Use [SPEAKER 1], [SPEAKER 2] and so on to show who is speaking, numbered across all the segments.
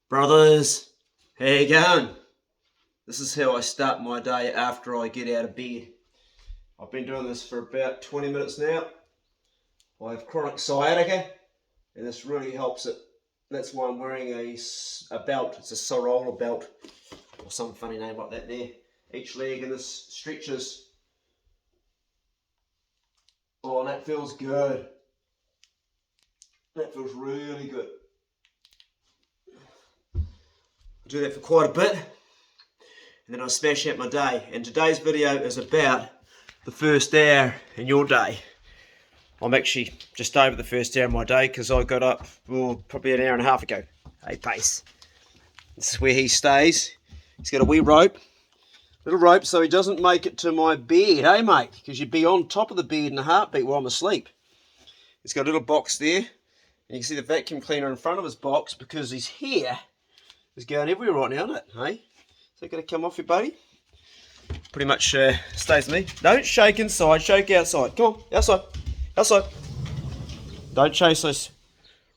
[SPEAKER 1] Brothers, how you going? This is how I start my day after I get out of bed. I've been doing this for about 20 minutes now. I have chronic sciatica and this really helps it. That's why I'm wearing a belt. It's a Sorolla belt or some funny name like that there. Each leg and this stretches. Oh, and that feels good. That feels really good. I do that for quite a bit and then I smash out my day. And today's video is about the first hour in your day. I'm actually just over the first hour of my day because I got up probably an hour and a half ago. Hey, Pace. This is where he stays. He's got a wee rope, little rope, so he doesn't make it to my bed, hey mate? Because you'd be on top of the bed in a heartbeat while I'm asleep. He's got a little box there, and you can see the vacuum cleaner in front of his box because his hair is going everywhere right now, isn't it? Hey, is that going to come off you, buddy? Pretty much stays with me. Don't shake inside, shake outside. Come on, outside, outside. Don't chase those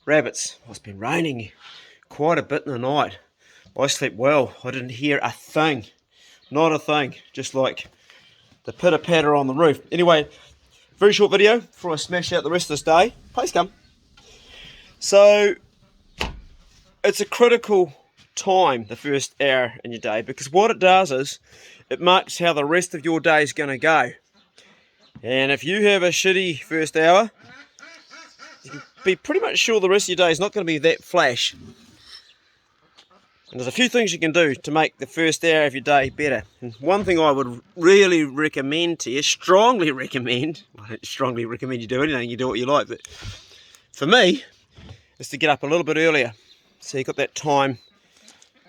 [SPEAKER 1] rabbits. Oh, it's been raining quite a bit in the night. I slept well. I didn't hear a thing. Not a thing. Just like the pitter patter on the roof. Anyway, very short video before I smash out the rest of this day. Please come. So, it's a critical time, the first hour in your day, because what it does is it marks how the rest of your day is going to go. And if you have a shitty first hour, you can be pretty much sure the rest of your day is not going to be that flash. And there's a few things you can do to make the first hour of your day better. And one thing I would really recommend to you, strongly recommend, I don't strongly recommend you do anything, you do what you like, but for me, is to get up a little bit earlier. So you've got that time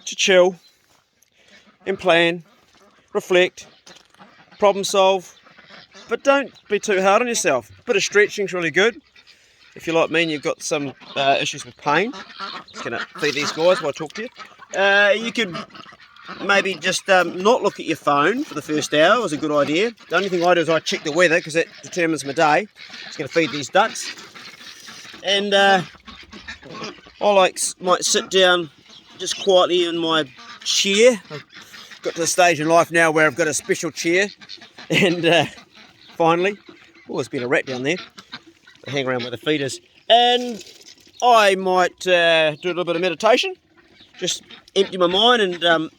[SPEAKER 1] to chill and plan, reflect, problem solve, but don't be too hard on yourself. A bit of stretching is really good. If you're like me and you've got some issues with pain, just going to feed these guys while I talk to you. You could maybe just not look at your phone for the first hour, was a good idea. The only thing I do is I check the weather because that determines my day. Just going to feed these ducks. And I might sit down just quietly in my chair. I've got to the stage in life now where I've got a special chair. And finally, oh, there's been a rat down there. I hang around with the feeders. And I might do a little bit of meditation. Just empty my mind and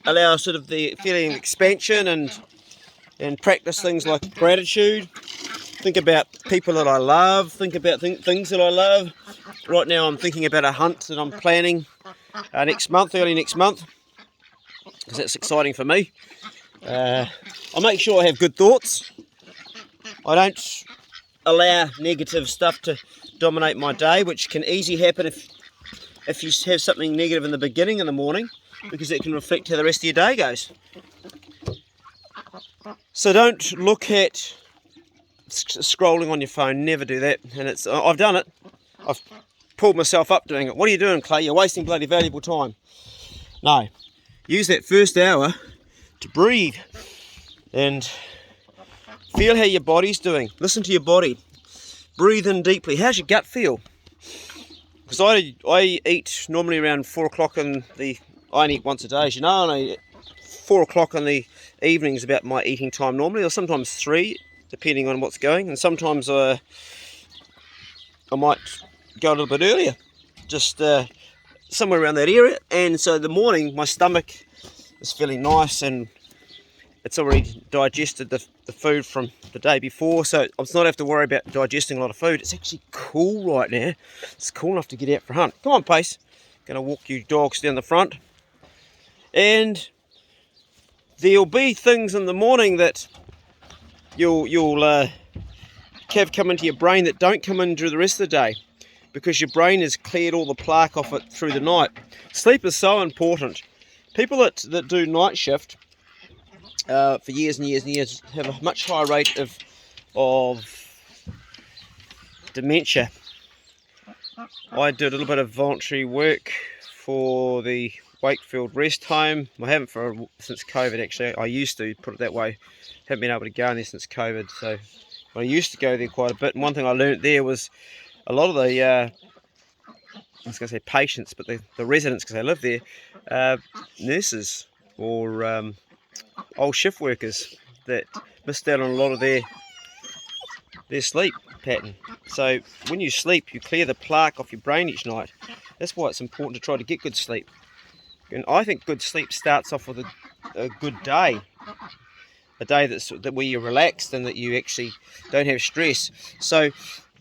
[SPEAKER 1] allow sort of the feeling of expansion and practice things like gratitude. Think about people that I love. Think about things that I love. Right now I'm thinking about a hunt that I'm planning next month, early next month, because that's exciting for me. I make sure I have good thoughts. I don't allow negative stuff to dominate my day, which can easily happen if you have something negative in the beginning in the morning, because it can reflect how the rest of your day goes. So don't look at scrolling on your phone, never do that. And I've done it. I've pulled myself up doing it. What are you doing, Clay? You're wasting bloody valuable time. No. Use that first hour to breathe and feel how your body's doing. Listen to your body. Breathe in deeply. How's your gut feel? Because I eat normally around 4 o'clock I only eat once a day, as you know, and 4 o'clock in the evening is about my eating time normally, or sometimes 3, depending on what's going. And sometimes I might go a little bit earlier, just somewhere around that area. And so the morning, my stomach is feeling nice and it's already digested the food from the day before, so I'm not have to worry about digesting a lot of food. It's actually cool right now. It's cool enough to get out for a hunt. Come on, Pace. Going to walk you dogs down the front. And there'll be things in the morning that you'll have come into your brain that don't come in through the rest of the day, because your brain has cleared all the plaque off it through the night. Sleep is so important. People that do night shift for years and years and years have a much higher rate of dementia. I do a little bit of voluntary work for the Wakefield Rest Home. I haven't since COVID actually. I used to, put it that way. Haven't been able to go in there since COVID. So I used to go there quite a bit. And one thing I learnt there was a lot of the was going to say patients, but the residents, because they live there, nurses or old shift workers that missed out on a lot of their sleep pattern. So when you sleep, you clear the plaque off your brain each night. That's why it's important to try to get good sleep. And I think good sleep starts off with a good day. A day that where you're relaxed and that you actually don't have stress. So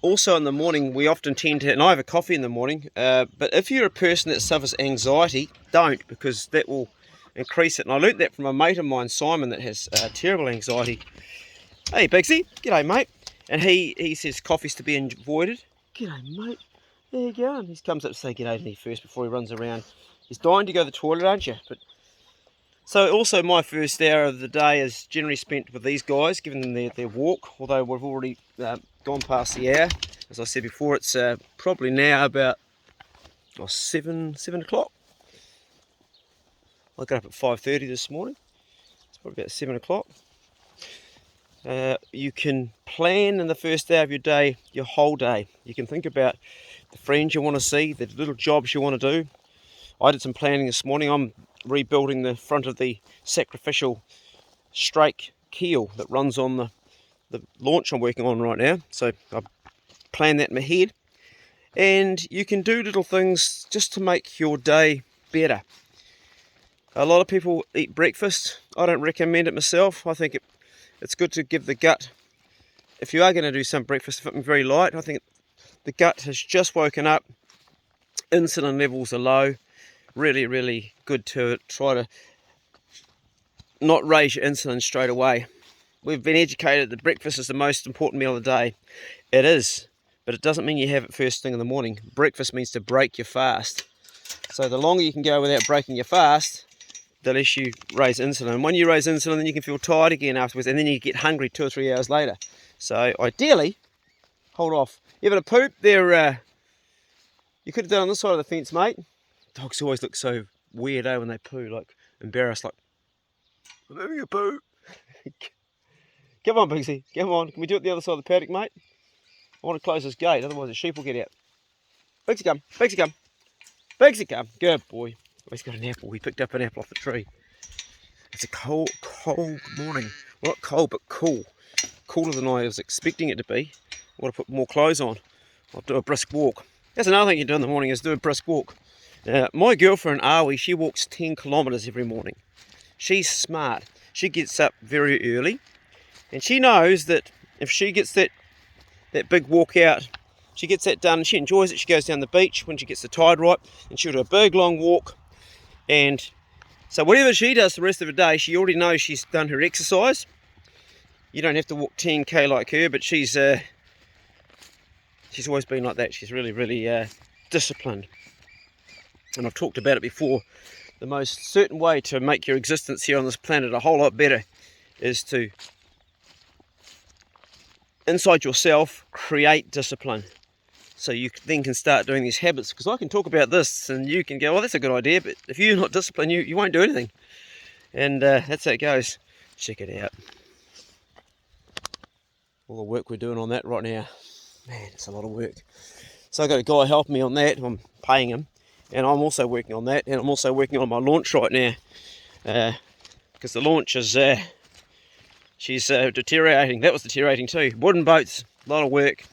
[SPEAKER 1] also in the morning, we often tend to, and I have a coffee in the morning, but if you're a person that suffers anxiety, don't, because that will increase it. And I learnt that from a mate of mine, Simon, that has terrible anxiety. Hey Bigsy, g'day mate. And he says coffee's to be avoided. G'day mate, there you go. And he comes up to say g'day to me first before he runs around. He's dying to go to the toilet, aren't you? But so also my first hour of the day is generally spent with these guys, giving them their walk, although we've already gone past the hour. As I said before, it's probably now about 7 o'clock. I got up at 5:30 this morning. It's probably about 7 o'clock. You can plan in the first hour of your day, your whole day. You can think about the friends you want to see, the little jobs you want to do. I did some planning this morning. I'm rebuilding the front of the sacrificial strake keel that runs on the launch I'm working on right now. So I've planned that in my head. And you can do little things just to make your day better. A lot of people eat breakfast. I don't recommend it myself. I think it's good to give the gut, if you are going to do some breakfast, something very light. I think the gut has just woken up. Insulin levels are low. Really, really good to try to not raise your insulin straight away. We've been educated that breakfast is the most important meal of the day. It is, but it doesn't mean you have it first thing in the morning. Breakfast means to break your fast. So the longer you can go without breaking your fast, the less you raise insulin. When you raise insulin, then you can feel tired again afterwards, and then you get hungry 2 or 3 hours later. So ideally, hold off. You having a poop? You could have done on this side of the fence, mate. Dogs always look so weird, when they poo, like embarrassed, like, I'm having a poo. Come on, Bigsy, come on. Can we do it the other side of the paddock, mate? I want to close this gate, otherwise the sheep will get out. Bigsy, come. Bigsy, come. Bigsy, come. Good boy. Oh, he's got an apple. He picked up an apple off the tree. It's a cold morning. Well, not cold, but cool. Cooler than I was expecting it to be. I want to put more clothes on. I'll do a brisk walk. That's another thing you do in the morning, is do a brisk walk. My girlfriend, Awi, she walks 10 kilometres every morning. She's smart. She gets up very early. And she knows that if she gets that big walk out, she gets that done and she enjoys it. She goes down the beach when she gets the tide right, and she'll do a big long walk. And so whatever she does the rest of the day, she already knows she's done her exercise. You don't have to walk 10k like her, but she's always been like that. She's really, really disciplined. And I've talked about it before. The most certain way to make your existence here on this planet a whole lot better is to, inside yourself, create discipline. So you then can start doing these habits. Because I can talk about this and you can go, well, that's a good idea, but if you're not disciplined, you won't do anything. And that's how it goes. Check it out. All the work we're doing on that right now. Man, it's a lot of work. So I've got a guy helping me on that. I'm paying him. And I'm also working on that. And I'm also working on my launch right now. Because the launch is, she's deteriorating. That was deteriorating too. Wooden boats, a lot of work.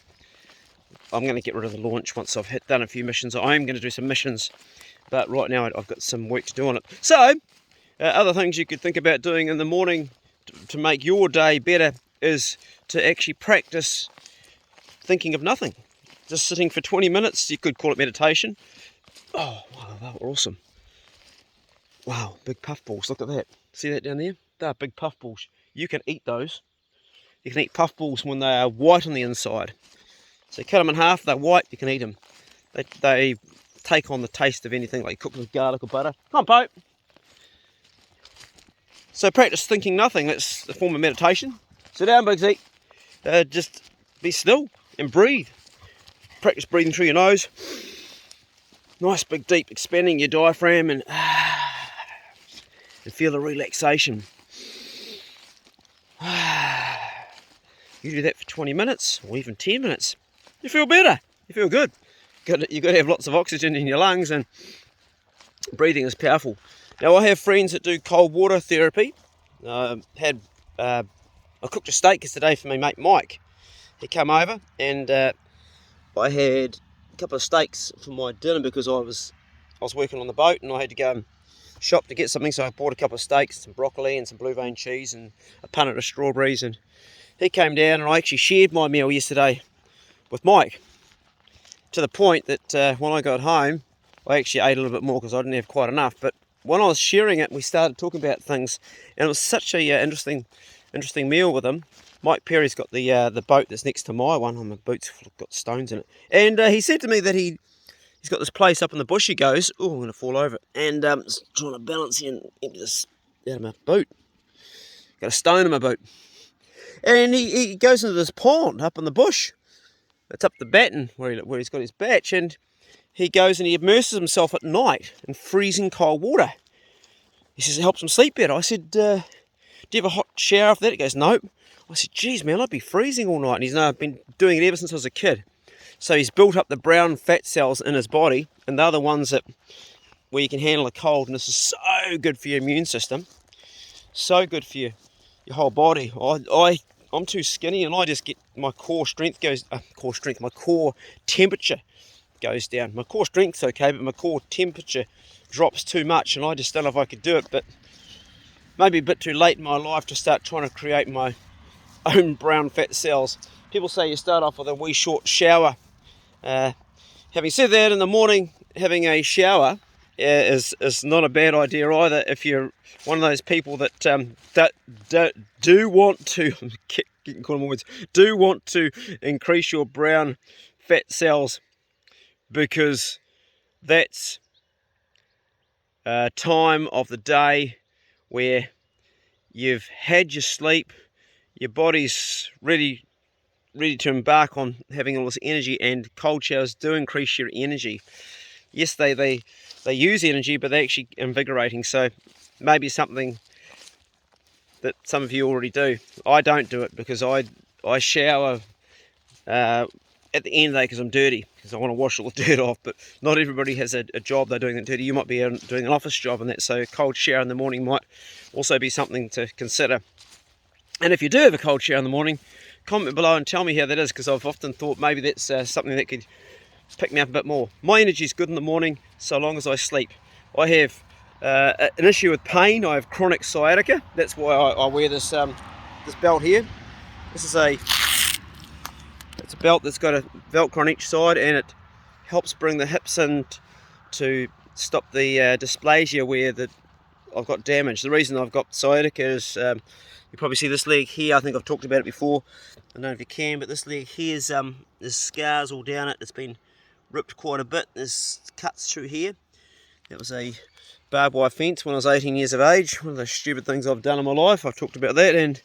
[SPEAKER 1] I'm going to get rid of the launch once I've done a few missions. I am going to do some missions. But right now I've got some work to do on it. So, other things you could think about doing in the morning to make your day better is to actually practice thinking of nothing. Just sitting for 20 minutes. You could call it meditation. Oh, wow, that were awesome. Wow, big puffballs. Look at that. See that down there? They are big puffballs. You can eat those. You can eat puffballs when they are white on the inside. So you cut them in half, they're white, you can eat them. They take on the taste of anything, like cooked with garlic or butter. Come on, Pope. So practice thinking nothing. That's a form of meditation. Sit down, Bigsy. Just be still and breathe. Practice breathing through your nose. Nice, big, deep, expanding your diaphragm and feel the relaxation. You do that for 20 minutes or even 10 minutes. You feel better. You feel good. you've got to have lots of oxygen in your lungs, and breathing is powerful. Now, I have friends that do cold water therapy. I cooked a steak yesterday for my mate Mike. He came over, and I had a couple of steaks for my dinner because I was working on the boat and I had to go and shop to get something, so I bought a couple of steaks, some broccoli and some blue vein cheese and a punnet of strawberries, and he came down and I actually shared my meal yesterday with Mike, to the point that when I got home I actually ate a little bit more because I didn't have quite enough. But when I was sharing it, we started talking about things, and it was such a interesting meal with him. Mike Perry's got the boat that's next to my one. My boat's got stones in it, and he said to me that he's got this place up in the bush. He goes, "Oh, I'm going to fall over," and trying to balance here and empty this out of my boot. Got a stone in my boot, and he goes into this pond up in the bush. It's up the batten where he's got his batch, and he goes and he immerses himself at night in freezing cold water. He says it helps him sleep better. I said, do you have a hot shower after that? He goes, nope. I said, geez, man, I'd be freezing all night. And he's, no, I've been doing it ever since I was a kid. So he's built up the brown fat cells in his body, and they're the ones that where you can handle the cold. And this is so good for your immune system, so good for your whole body. I'm too skinny, and I just get my core temperature goes down. My core strength's okay, but my core temperature drops too much, and I just don't know if I could do it. But maybe a bit too late in my life to start trying to create my own brown fat cells. People say you start off with a wee short shower. Having said that, in the morning having a shower is not a bad idea either if you're one of those people that do want to increase your brown fat cells, because that's a time of the day where you've had your sleep, your body's ready to embark on having all this energy, and cold showers do increase your energy. Yes, they use energy, but they're actually invigorating. So maybe something that some of you already do. I don't do it because I shower at the end of the day because I'm dirty, because I want to wash all the dirt off. But not everybody has a job they're doing that dirty. You might be doing an office job and that, so a cold shower in the morning might also be something to consider. And if you do have a cold shower in the morning, comment below and tell me how that is, because I've often thought maybe that's something that could pick me up a bit more. My energy is good in the morning so long as I sleep. I have an issue with pain. I have chronic sciatica. That's why I wear this this belt here. This is it's a belt that's got a Velcro on each side, and it helps bring the hips in to stop the dysplasia where I've got damage. The reason I've got sciatica is you probably see this leg here. I think I've talked about it before. I don't know if you can, but this leg here is there's scars all down it. It's been ripped quite a bit. There's cuts through here. That was a barbed wire fence when I was 18 years of age. One of the stupid things I've done in my life. I've talked about that. And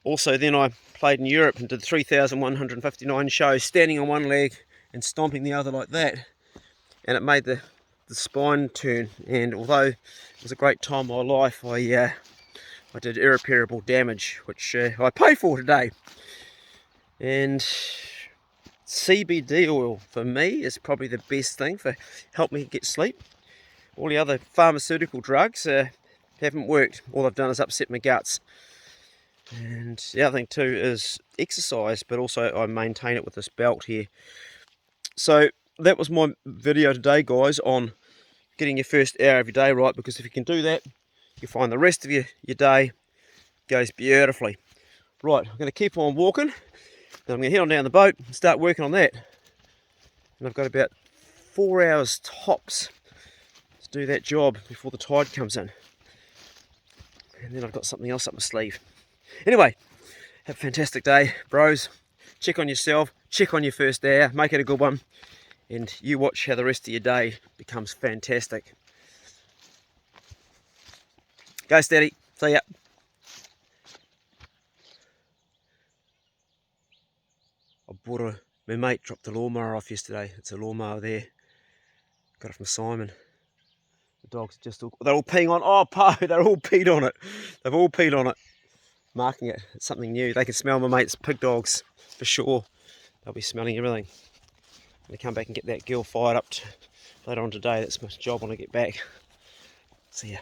[SPEAKER 1] also then I played in Europe and did 3,159 shows, standing on one leg and stomping the other like that. And it made the spine turn. And although it was a great time of my life, I did irreparable damage, which I pay for today. And CBD oil for me is probably the best thing for help me get sleep. All the other pharmaceutical drugs haven't worked. All I've done is upset my guts. And the other thing too is exercise, but also I maintain it with this belt here. So that was my video today, guys, on getting your first hour of your day right, because if you can do that, you find the rest of your day goes beautifully. Right, I'm going to keep on walking. Then I'm going to head on down the boat and start working on that. And I've got about 4 hours tops to do that job before the tide comes in. And then I've got something else up my sleeve. Anyway, have a fantastic day, bros. Check on yourself, check on your first hour, make it a good one. And you watch how the rest of your day becomes fantastic. Go steady. See ya. My mate dropped the lawnmower off yesterday. It's a lawnmower there. Got it from Simon. The dogs they're all peeing on. Oh, Po, they're all peed on it. They've all peed on it. Marking it. It's something new. They can smell my mate's pig dogs for sure. They'll be smelling everything. going to come back and get that girl fired up later on today. That's my job when I get back. See ya.